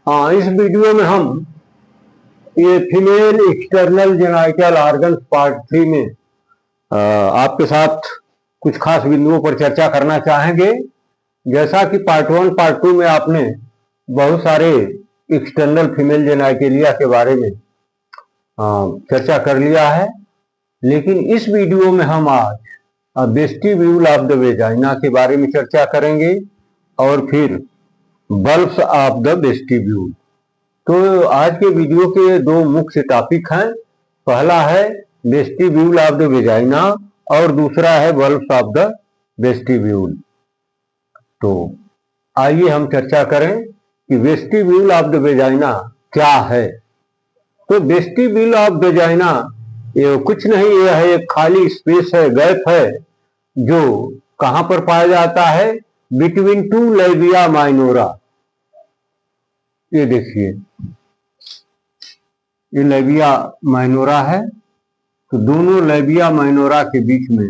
हाँ, इस वीडियो में हम ये female external genital organs part 3 में आपके साथ कुछ खास बिंदुओं पर चर्चा करना चाहेंगे। जैसा कि पार्ट 1 पार्ट 2 में आपने बहुत सारे एक्सटर्नल फीमेल जेनाइटेलिया के बारे में चर्चा कर लिया है, लेकिन इस वीडियो में हम आज वेस्टिब्यूल ऑफ द वेजाइना के बारे में चर्चा करेंगे और फिर बल्ब्स ऑफ द वेस्टिब्यूल। तो आज के वीडियो के दो मुख्य टॉपिक हैं। पहला है वेस्टिब्यूल ऑफ द वेजाइना और दूसरा है बल्ब्स ऑफ द वेस्टिब्यूल। तो आइए हम चर्चा करें कि वेस्टिब्यूल ऑफ द वेजाइना क्या है। तो वेस्टिब्यूल ऑफ वेजाइना ये कुछ नहीं, यह है एक खाली स्पेस है, गैप है, जो कहां पर पाया जाता है? Between two labia minora. ये देखिए, ये लेबिया माइनोरा है, तो दोनों लेबिया माइनोरा के बीच में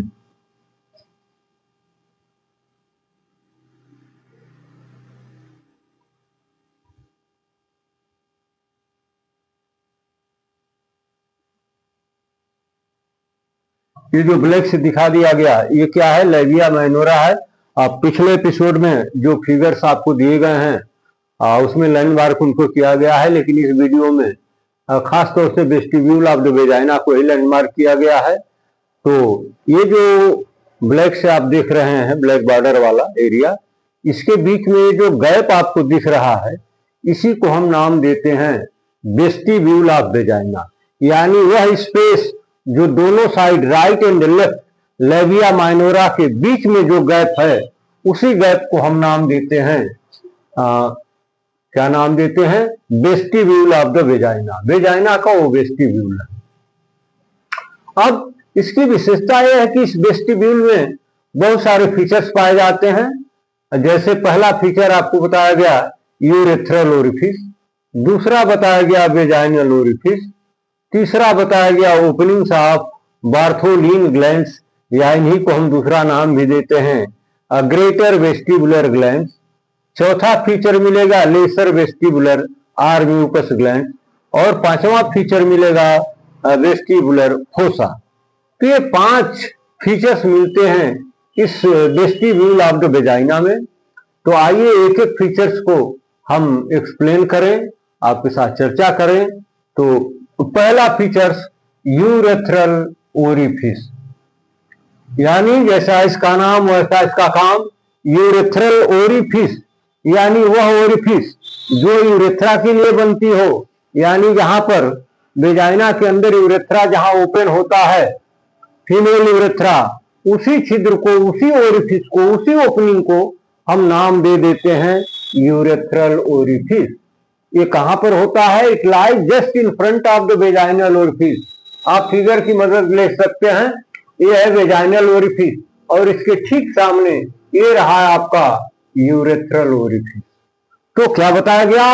ये जो ब्लैक से दिखा दिया गया, ये क्या है? लेबिया माइनोरा है। आप पिछले एपिसोड में जो फिगर्स आपको दिए गए हैं उसमें लैंडमार्क उनको किया गया है, लेकिन इस वीडियो में खास तौर से वेस्टिब्यूल ऑफ द वेजाइना को ही लैंडमार्क किया गया है। तो ये जो ब्लैक से आप देख रहे हैं, ब्लैक बॉर्डर वाला एरिया, इसके बीच में जो गैप आपको दिख रहा है, इसी को हम नाम देते हैं वेस्टिब्यूल ऑफ वेजाइना। यानी वह स्पेस जो दोनों side right and left labia minora के बीच में जो गैप है, उसी गैप को हम नाम देते हैं क्या नाम देते हैं? Vestibule of the vagina. Vagina का वो वेस्टिब्यूल है। अब इसकी विशेषता यह है कि इस वेस्टिब्यूल में बहुत सारे फीचर्स पाए जाते हैं। जैसे पहला फीचर आपको बताया गया यूरेथ्रल ओरिफिस, दूसरा बताया गया वेजाइनल ओरिफिस, तीसरा बताया गया ओपनिंग्स ऑफ बार्थोलिन ग्लैंड्स, या इन्हीं को हम दूसरा नाम भी देते हैं ग्रेटर वेस्टिबुलर ग्लैंड्स। चौथा फीचर मिलेगा lesser vestibular or mucus gland, और पांचवा फीचर मिलेगा वेस्टिबुलर फोसा। तो ये 5 फीचर्स मिलते हैं इस वेस्टिब्यूल ऑफ द वेजाइना में। तो आइए एक एक फीचर्स को हम एक्सप्लेन करें, आपके साथ चर्चा करें। तो पहला फीचर्स यूरेथ्रल ओरिफिस, यानी जैसा इसका नाम वैसा इसका काम। यूरेथ्रल ओरिफिस यानी वह ओरिफिस जो यूरेथ्रा के लिए बनती हो, यानी जहां पर वेजाइना के अंदर यूरेथ्रा जहां ओपन होता है, फीमेल यूरेथ्रा, उसी छिद्र को, उसी ओरिफिस को, उसी ओपनिंग को हम नाम दे देते हैं यूरेथ्रल ओरिफिस। ये कहां पर होता है? It lies just in front of the vaginal orifice. आप फिगर की मदद ले सकते हैं। ये है वेजाइनल ओरिफिस और इसके ठीक सामने ये रहा आपका यूरेथ्रल ओरिफिस। तो क्या बताया गया?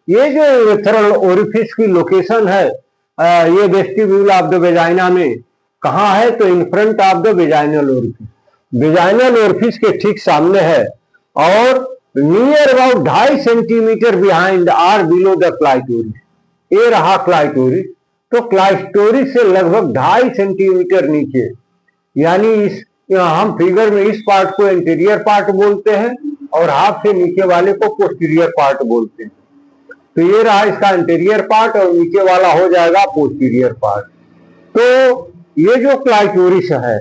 ये जो यूरेथ्रल ओरिफिस की लोकेशन है, ये वेस्टिब्यूल ऑफ द वेजाइना में कहां है? तो in front of the vaginal orifice, vaginal orifice के ठीक सामने है, और near about 2.5 centimetre behind or below the clitoris. ये रहा क्लाइटोरिस, तो क्लाइटोरिस से लगभग 2.5 सेंटीमीटर नीचे, यानी इस हम फिगर में इस पार्ट को इंटीरियर पार्ट बोलते हैं और हाफ से नीचे वाले को पोस्टीरियर पार्ट बोलते हैं। तो ये रहा इसका इंटीरियर पार्ट और नीचे वाला हो जाएगा पोस्टीरियर पार्ट। तो ये जो क्लाइटोरिस है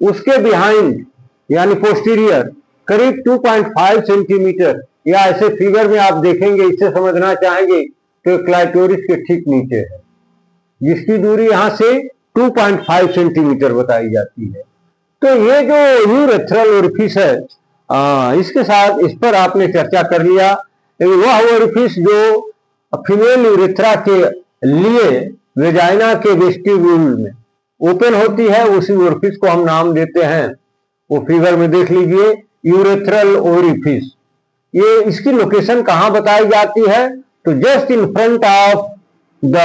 उसके बिहाइंड यानी पोस्टीरियर करीब 2.5 सेंटीमीटर, या ऐसे फिगर में आप देखेंगे, इससे समझना चाहेंगे तो क्लाइटोरिस के ठीक नीचे है, जिसकी दूरी यहां से 2.5 सेंटीमीटर बताई जाती है। तो ये जो यूरेथ्रल ओरिफिस है, इसके साथ इस पर आपने चर्चा कर लिया। वह ओरिफिस जो फीमेल यूरेथ्रा के लिए वेजाइना के वेस्टिब्यूल में ओपन होती है, उसी ओरिफिस को हम नाम देते हैं, वो फिगर में देख लीजिए, यूरेथ्रल ओरिफिस। ये इसकी लोकेशन कहां बताई जाती है? तो just in front of the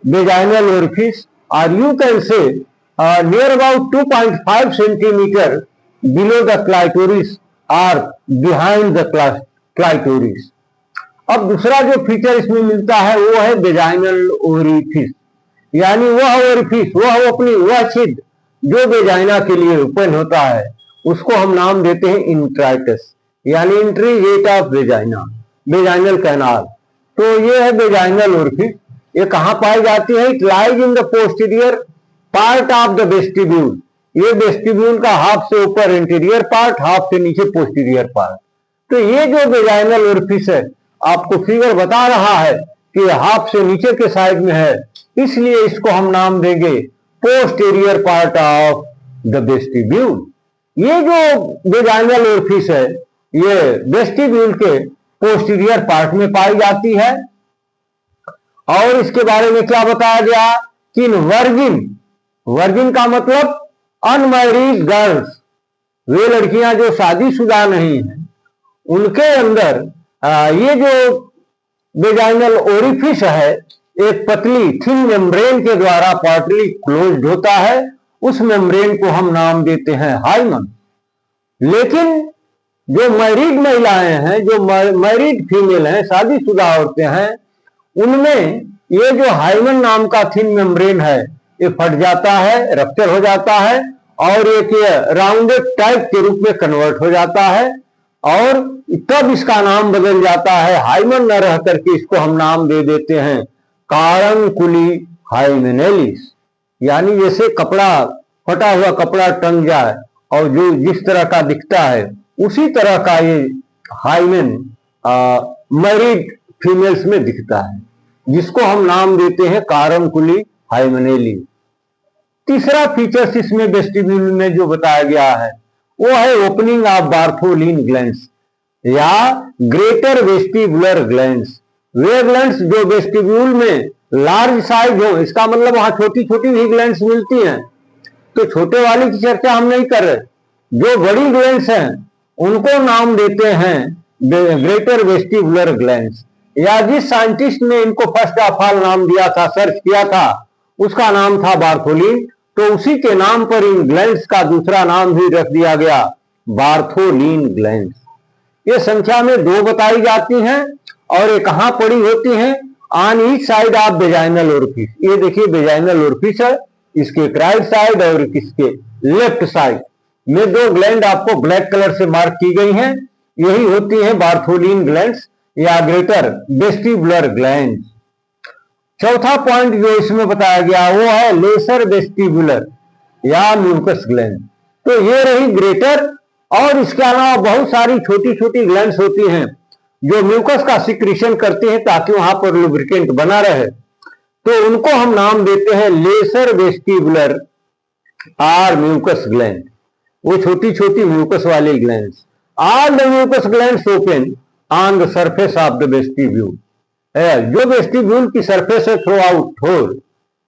vaginal orifice, और you can say near about 2.5 centimetre below the clitoris और बिहाइंड द क्लाइटोरिस। अब दूसरा जो फीचर इसमें मिलता है वो है वेजाइनल ओरिफिस, यानी वह ओरिफिस, वह ओपनिंग, वह छिद्र जो वेजाइना के लिए ओपन होता है, उसको हम नाम देते हैं इंट्राइटस, यानी entry gate of vagina, vaginal canal. तो ये है वेजाइनल ओरिफिस। ये कहां पाई जाती है? It lies in the posterior part of the vestibule. ये वेस्टिब्यूल का हाफ से ऊपर इंटीरियर पार्ट, हाफ से नीचे पोस्टीरियर पार्ट। तो ये जो वेजाइनल ओरिफिस है, आपको फिगर बता रहा है कि हाफ से नीचे के साइड में है, इसलिए इसको हम नाम देंगे posterior part of the vestibule. ये जो वेजाइनल ओरिफिस है, ये वेस्टिब्यूल के पोस्टीरियर पार्ट में पाई जाती है। और इसके बारे में क्या बताया गया कि वर्जिन, वर्जिन का मतलब अनमैरिड गर्ल्स, वे लड़कियां जो शादीशुदा नहीं है, उनके अंदर ये जो वेजाइनल ओरिफिस है, एक पतली थिन मेम्ब्रेन के द्वारा पार्टली क्लोज्ड होता है। उस मेम्ब्रेन को हम नाम देते हैं हाइमन। लेकिन जो मैरिड महिलाएं हैं, जो मैरिड फीमेल हैं, शादीशुदा औरतें हैं, उनमें ये जो हाइमन नाम का थिन मेम्ब्रेन है, ये फट जाता है, रप्चर हो जाता है और एक राउंडेड टाइप के रूप में कन्वर्ट हो जाता है। और तब इसका नाम बदल जाता है, हाइमन न रह करके इसको हम नाम दे देते हैं कारंकुली हाइमेनेलिस। यानी जैसे कपड़ा, फटा हुआ कपड़ा टंग जाए और जो जिस तरह का दिखता है, उसी तरह का ये हाइमेन मैरिड फीमेल्स में दिखता है, जिसको हम नाम देते हैं कारंकुली हाइमेनेली। तीसरा फीचर्स इसमें वेस्टिब्यूल में जो बताया गया है, वो है ओपनिंग ऑफ बार्थोलिन ग्लैंड्स या ग्रेटर वेस्टिबुलर ग्लैंड्स। वे ग्लैंड्स जो वेस्टिब्यूल में लार्ज साइज हो, इसका मतलब वहां छोटी छोटी भी ग्लैंड्स मिलती हैं, तो छोटे वाली की चर्चा हम नहीं कर रहे। जो बड़ी ग्लैंड्स हैं उनको नाम देते हैं ग्रेटर वेस्टिबुलर ग्लैंड्स, या जिस साइंटिस्ट ने इनको फर्स्ट ऑफ ऑल नाम दिया था, सर्च किया था, उसका नाम था बार्थोलिन। तो उसी के नाम पर इन ग्लैंड्स का दूसरा नाम भी रख दिया गया, बार्थोलिन ग्लैंड्स। ये संख्या में 2 बताई जाती हैं और ये कहां पड़ी होती हैं? On each side of vaginal orifice. ये देखिए वेजाइनल ओरिफिस है, इसके राइट साइड और इसके लेफ्ट साइड में 2 ग्लैंड आपको ब्लैक कलर से मार्क की गई हैं। यही होती हैं बार्थोलिन ग्लैंड्स या ग्रेटर वेस्टिबुलर ग्लैंड्स। चौथा पॉइंट जो इसमें बताया गया वो है लेसर वेस्टिबुलर या म्यूकस ग्लैंड। तो ये रही ग्रेटर, और इसके अलावा बहुत सारी छोटी छोटी ग्लैंड्स होती हैं जो म्यूकस का सिक्रीशन करती हैं ताकि वहां पर लुब्रिकेंट बना रहे। तो उनको हम नाम देते हैं लेसर वेस्टिबुलर और म्यूकस ग्लैंड, वो छोटी छोटी म्यूकस वाली glands. All the mucus glands open on the surface of the vestibule. जो वेस्टिब्यूल की सरफेस है throughout whole,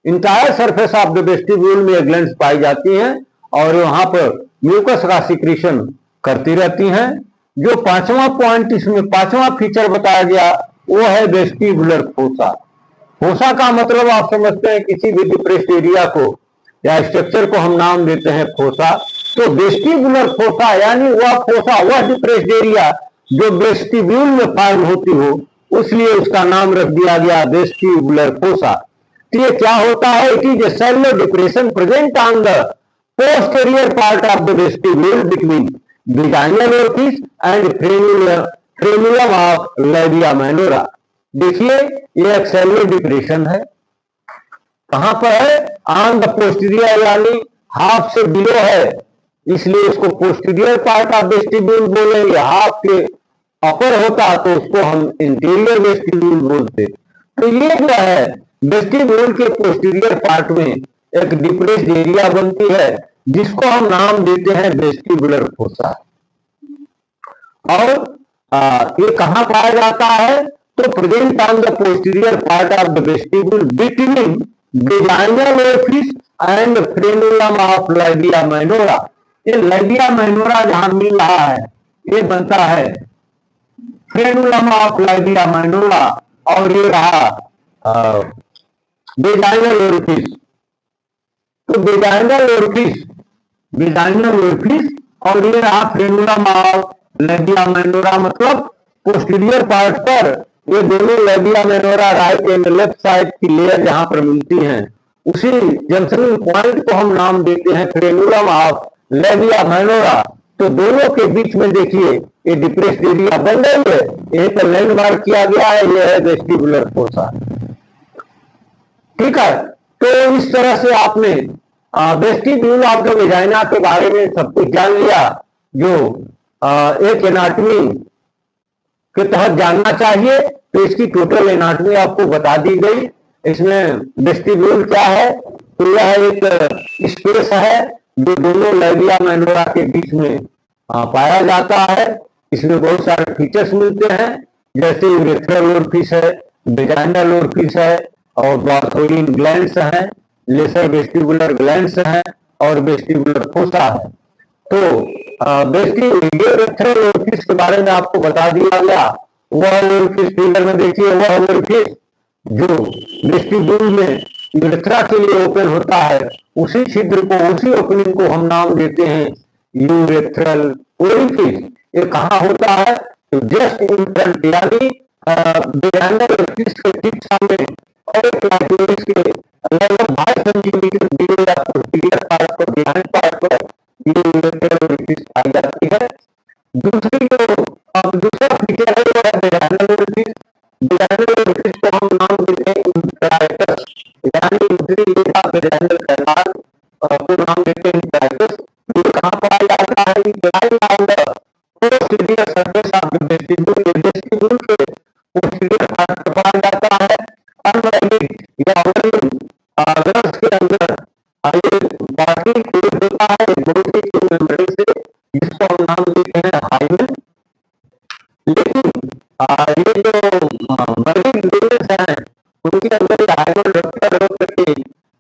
entire surface of the vestibule में ग्लैंड्स पाई जाती हैं और वहां पर म्यूकस का सिक्रीशन करती रहती हैं। जो 5वां पॉइंट इसमें 5वां फीचर बताया गया वो है वेस्टिबुलर फोसा। फोसा का मतलब आप समझते हैं किसी भी डिप्रेस्ड एरिया को या स्ट्रक्चर को हम नाम देते हैं फोसा। तो वेस्टिबुलर फोसा यानी वह फोसा, वह डिप्रेस्ड एरिया जो वेस्टिब्यूल में फाइंड होती हो, इसलिए उसका नाम रख दिया गया वेस्टिबुलर फोसा। तो ये क्या होता है? It is a shallow depression present on the posterior part of the vestibule between vaginal orifice and frenulum of labia minora. देखिए ये एक शैलो डिप्रेशन है, कहां पर है? ऑन द पोस्टीरियर यानी हाफ से बिलो है, इसलिए इसको पोस्टीरियर पार्ट ऑफ वेस्टिब्यूल बोलेंगे। हाफ के अपर होता तो उसको हम इंटीरियर वेस्टिब्यूल बोलते। तो ये जो है वेस्टिब्यूल के पोस्टीरियर पार्ट में एक डिप्रेस्ड एरिया बनती है जिसको हम नाम देते हैं वेस्टिबुलर फोसा। और ये कहां पाया जाता है? तो present on the posterior part of the vestibule between vaginal orifice and frenulum of labia minora. ये लैबिया माइनोरा जहां मिल रहा है, ये बनता है फ्रेनुलम ऑफ लैबिया माइनोरा, और ये रहा वेजाइनल ओरिफिस। तो वेजाइनल ओरिफिस और ये रहा फ्रेनुलम ऑफ लैबिया माइनोरा, मतलब पोस्टीरियर पार्ट पर ये दोनों लेबिया minora right and left side की लेयर जहां पर मिलती हैं, उसी जंक्शन पॉइंट को हम नाम देते हैं फ्रेनुलम ऑफ लेबिया मेनोरा। तो दोनों के बीच में देखिए ये डिप्रेस्ड एरिया बन रही है, यही पर लैंडमार्क किया गया है, ये है वेस्टिबुलर फोसा। ठीक है, तो इस तरह से आपने वेस्टिब्यूल ऑफ द वेजाइना के बारे में सब कुछ जान लिया, जो एक एनाटमी के तहत जानना चाहिए। तो इसकी टोटल एनाटमी आपको बता दी गई। इसमें वेस्टिब्यूल क्या है, तो यह एक स्पेस है जो दोनों लेबिया मेनोरा के बीच में पाया जाता है। इसमें बहुत सारे फीचर्स मिलते हैं, जैसे यूरेथ्रल ओरिफिस है, वेजाइनल ओरिफिस है, और बार्थोलिन ग्लैंड्स हैं, लेसर वेस्टिबुलर ग्लैंड्स हैं, और वेस्टिबुलर फोसा है। तो यूरेथ्रल ओरिफिस के बारे में आपको बता दिया गया। वह ओरिफिस फिगर में देखिए, वह ओरिफिस जो वेस्टिब्यूल में यूरेथ्रा के लिए ओपन होता है, उसी छिद्र को, उसी ओपनिंग को हम नाम देते हैं यूरेथ्रल ओरिफिस। ये कहाँ होता है, तो जस्ट इन फ्रंट, यानी वेजाइनल ओरिफिस के ठीक सामने और क्लाइटोरिस के लगभग 2.5 सेंटीमीटर दूर या पोस्टीरियर पार्ट पर, बिहाइंड पार्ट पर ये यूरेथ्रल ओरिफिस पाई जाती है। दूसरा फीचर है वो है वेजाइनल ओरिफिस। वेजाइनल ओरिफिस को हम नाम देते हैं इंट्राइटस, यानी दूसरी लेखा वेजाइनल कैनाल को नाम देते हैं इंट्राइटस। ये कहाँ पाया जाता है, posterior surface of the vestibule, vestibule के पोस्टीरियर पार्ट पर पाया जाता है। अनवैलिड या ओवलिन ग्रंथ के अंदर ये बाकी फ्लूइड होता है बहुत ही मेम्ब्रेन से, जिसको हम नाम देते हैं हाइमेन। लेकिन ये जो मरीन ड्यूरेस हैं, उनके अंदर हाइमेन रफ्तार करके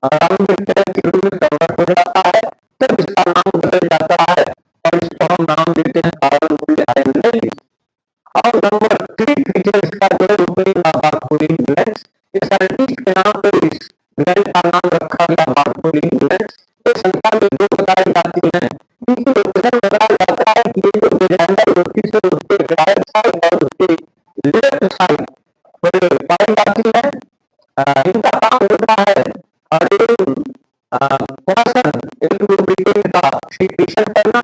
राउंड के रूप में कन्वर्ट हो जाता है, तब इसका नाम बदल जाता है और इसको हम नाम देते हैं कार्बोनिल हाइमेन। और नंबर 3 फीचर इसका जो है ओपनिंग ऑफ बार्थोलिन ग्लैंड्स। इस साइंटिस्ट के नाम पर इस ग्लैंड का नाम रखा गया बार्थोलिन ग्लैंड्स। ये संख्या में 2 बताई जाती हैं। इनकी लोकेशन बताया जाता है कि ये जो वेजाइनल ओरिफिस है उसके राइट साइड और उसके लेफ्ट साइड पर पाई जाती है। इनका काम होता है एक लुब्रिकेंट का सिक्रीशन करना,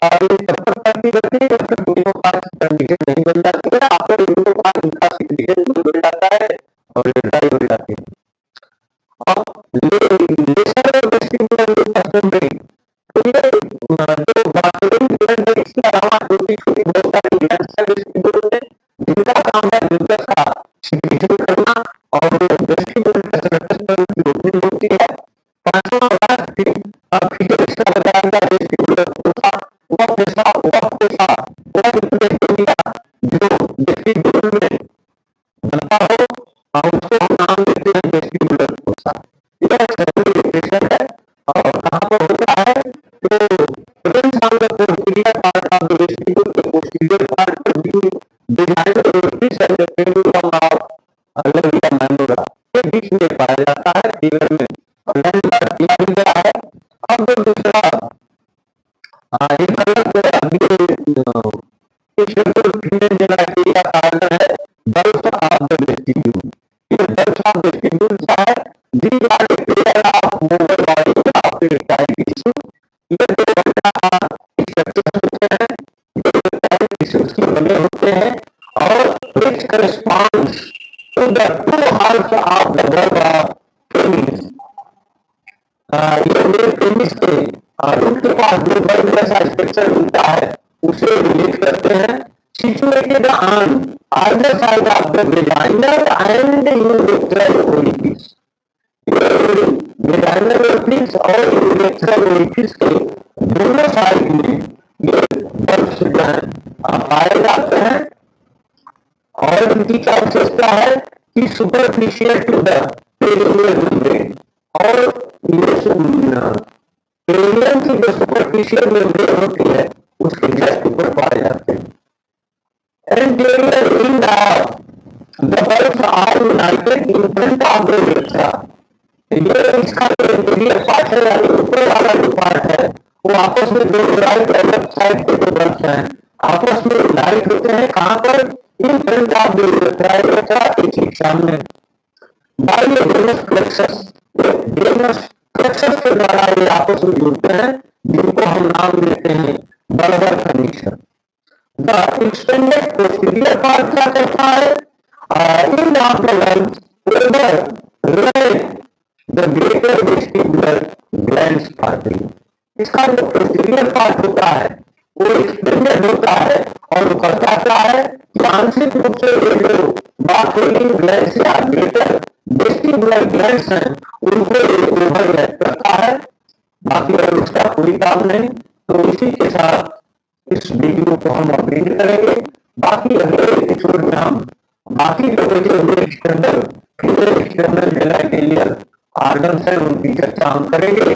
और ये तब तक करती रहती है जब तक दोनों पार्ट कंडीशन नहीं बन जाती है। आपको दोनों पार्ट इनका सिक्रीशन बन जाता है और ये ड्राई हो जाती है। लेसर वेस्टिबुलर मेम्ब्रेन, तो ये जो बार्थोलिन ग्लैंड है, इसके अलावा छोटी-छोटी बहुत सारी ग्लैंड्स हैं वेस्टिब्यूल में, जिनका काम है म्यूकस का सिक्रीशन करना और वेस्टिब्यूल के सरफेस पर उनकी ओपनिंग होती है। पांचवा फीचर इसका बताया गया वेस्टिबुलर फोसा। वह फोसा वह एरिया जो वेस्टिब्यूल में बनता हो और उसको हम नाम देते हैं वेस्टिबुलर फोसा। यह सेकेंडरी लोकेशन है और कहाँ पर होता है, तो presence of the posterior part of the vestibule के पोस्टीरियर पार्ट पर between vaginal orifice and the frenulum of लेबिया minora के बीच में पाया जाता है। फिगर में लैंडमार्क किया भी गया है। अब दूसरा एक अलग कारण है बल्क ऑफ द वेस्टिब्यूल। ये बल्क ऑफ वेस्टिब्यूल क्या है, these are the pair of movable body of the erectile tissue। ये जो स्ट्रक्चर होते हैं, जो erectile tissues के बने होते हैं, और which corresponds to the 2 halves of the bulb of penis। ये मेरे पेनिस के रूट के पास जो बल्ब जैसा स्ट्रक्चर मिलता है उसे रिलेट करते हैं। Situated on either side of the vaginal and urethral orifice. Vaginal orifice और यूरेथ्रल ओरिफिस के दोनों साइड में ये बल्ब्स जो है पाए जाते हैं। और इनकी क्या विशेषता है कि superficial to the perineal membrane, और पेरिनियम की जो सुपरफिशियल मेम्ब्रेन होती है उसके जस्ट ऊपर पाए जाते हैं। Anterior end of the bulbs are united in front of the urethra। ये इसका जो इंटीरियर पार्ट है, यानी ऊपर वाला जो पार्ट है, वो आपस में जो राइट और लेफ्ट साइड के जो बल्ब्स हैं आपस में यूनाइट होते हैं। कहाँ पर, In front of the aorta is examined by a venous plexus. venous plexus के द्वारा ये आपस में जुड़ते हैं, जिनको हम नाम देते हैं bulbar connection. The extended posterior part क्या कहता है? In of the lungs over the greater vestibular glands parting. इसका जो posterior part होता है वो एक्सटेंडेड होता है और वो करता क्या है कि आंशिक रूप से ये जो बाथोलिन ग्लैंड्स या ग्रेटर वेस्टिबुलर ग्लैंड्स हैं उनको ओवरलैप करता है, बाकी और उसका कोई काम नहीं। तो इसी के साथ इस वीडियो को हम अब एंड करेंगे। बाकी अगले एपिसोड में हम बाकी जो बचे हुए एक्सटर्नल डेलाइटेरियल ऑर्गन्स हैं उनकी चर्चा हम करेंगे।